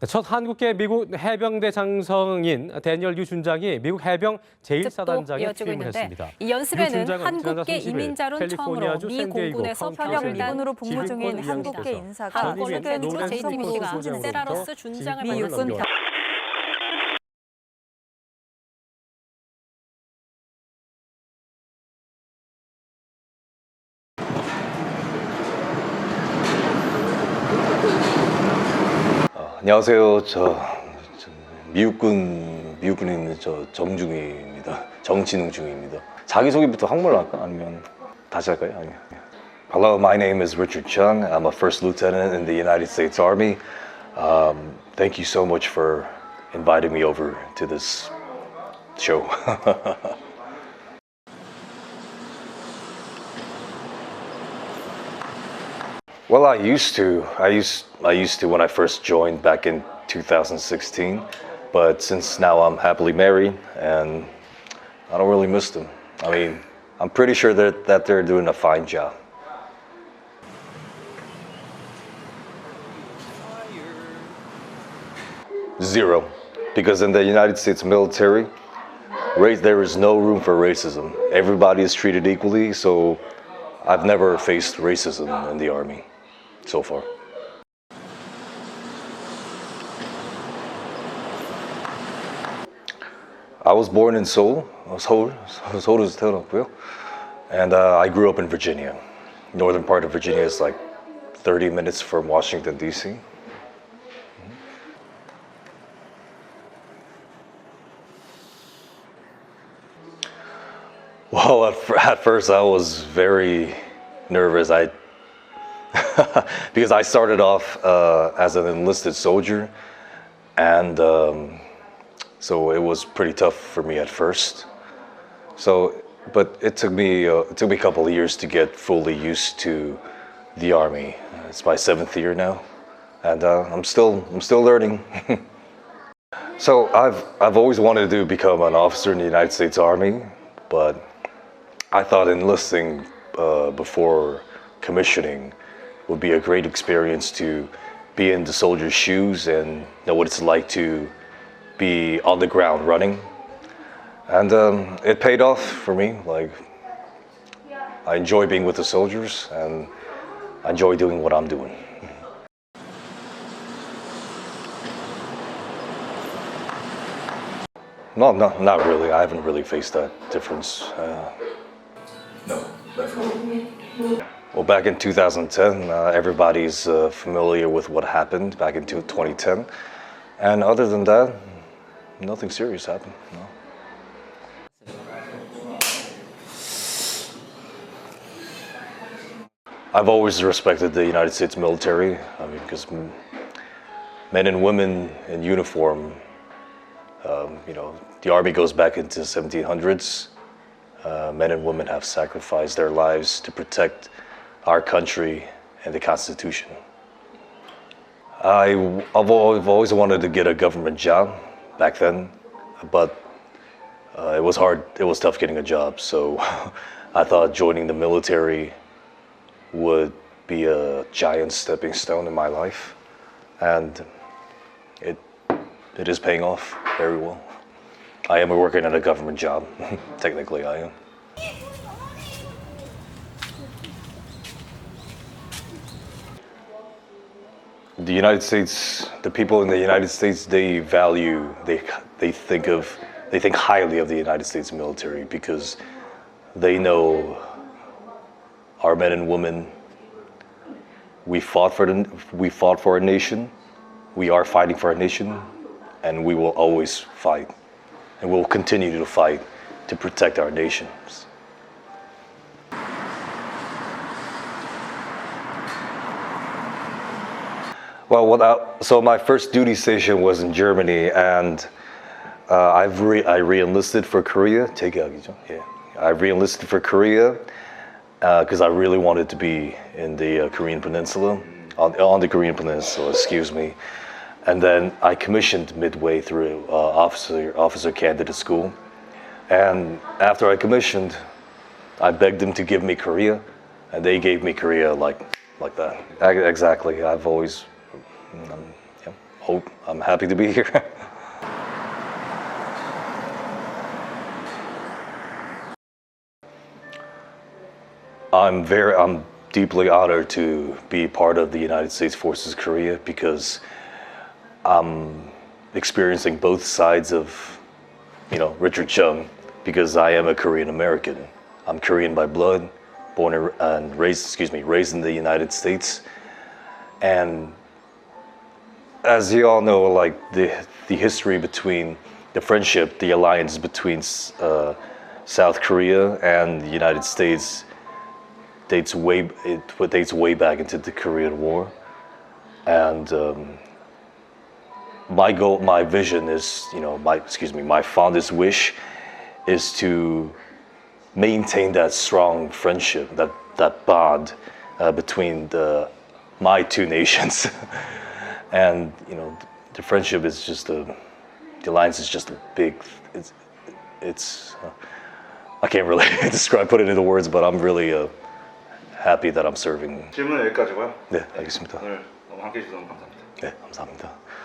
첫 한국계 미국 해병대 장성인 데니얼 유 준장이 미국 해병 제1사단장에 취임을 했습니다. 이 연습에는 유 준장은 한국계 지난 30일 이민자론 처음으로 캘리포니아주 미 샌디에이고 공군에서 카운티 현역 셀 미군으로 복무 지휘권 중인 이양식에서 한국계 인사가 한국인 최근 로렌스 JTBC가 포스 세라러스 소장으로부터 준장을 지휘권을 받았습니다. 넘겨왔습니다. 안녕하세요. 미국군에 있는 정중입니다. 정진웅 중입니다. 자기소개부터 한국말로 할까? 아니면 다시 할까요? 아니면. Hello, my name is Richard Chung. I'm a first lieutenant in the United States Army. Thank you so much for inviting me over to this show. Well, I used to when I first joined back in 2016, but since now I'm happily married and I don't really miss them. I mean, I'm pretty sure that they're doing a fine job. Zero, because in the United States military, there is no room for racism. Everybody is treated equally, so I've never faced racism in the Army so far. I was born in Seoul. 서울에서 태어났고요. And I grew up in Virginia. Northern part of Virginia is like 30 minutes from Washington, D.C. Well, at first I was very nervous. Because I started off as an enlisted soldier, and so it was pretty tough for me at first. But it took me a couple of years to get fully used to the Army. It's my 7th year now, and I'm still learning. So I've always wanted to become an officer in the United States Army, but I thought enlisting before commissioning would be a great experience to be in the soldier's shoes and know what it's like to be on the ground running. And it paid off for me. Like, I enjoy being with the soldiers and I enjoy doing what I'm doing. No, not really. I haven't really faced that difference. No, never. Well, back in 2010, everybody's familiar with what happened back in 2010. And other than that, nothing serious happened. No. I've always respected the United States military. I mean, because men and women in uniform, the Army goes back into the 1700s. Men and women have sacrificed their lives to protect our country and the Constitution. I've always wanted to get a government job back then, but it was hard. It was tough getting a job. So I thought joining the military would be a giant stepping stone in my life, and it is paying off very well. I am working at a government job. Technically, I am. The United States, the people in the United States, they think highly of the United States military because they know our men and women. We fought for a nation. We are fighting for our nation, and we will always fight, and we'll continue to fight to protect our nations. Well, so my first duty station was in Germany, and I re-enlisted for Korea. Yeah, I re-enlisted for Korea because I really wanted to be in the Korean Peninsula, on the Korean Peninsula, excuse me. And then I commissioned midway through officer candidate school. And after I commissioned, I begged them to give me Korea, and they gave me Korea like that. Exactly. I've always I'm happy to be here. I'm deeply honored to be part of the United States Forces Korea because I'm experiencing both sides of, Richard Chung, because I am a Korean American. I'm Korean by blood, born and raised in the United States. And as you all know, like the history between the friendship, the alliance between South Korea and the United States dates way back into the Korean War. And my vision is, my fondest wish is to maintain that strong friendship, that bond between my two nations. And the friendship is just the alliance is just a big. It's I can't really put it into words, but I'm really happy that I'm serving. 질문은 여기까지고요. 네, 알겠습니다. 오늘 너무 함께해 주셔서 너무 감사합니다. 네, 감사합니다.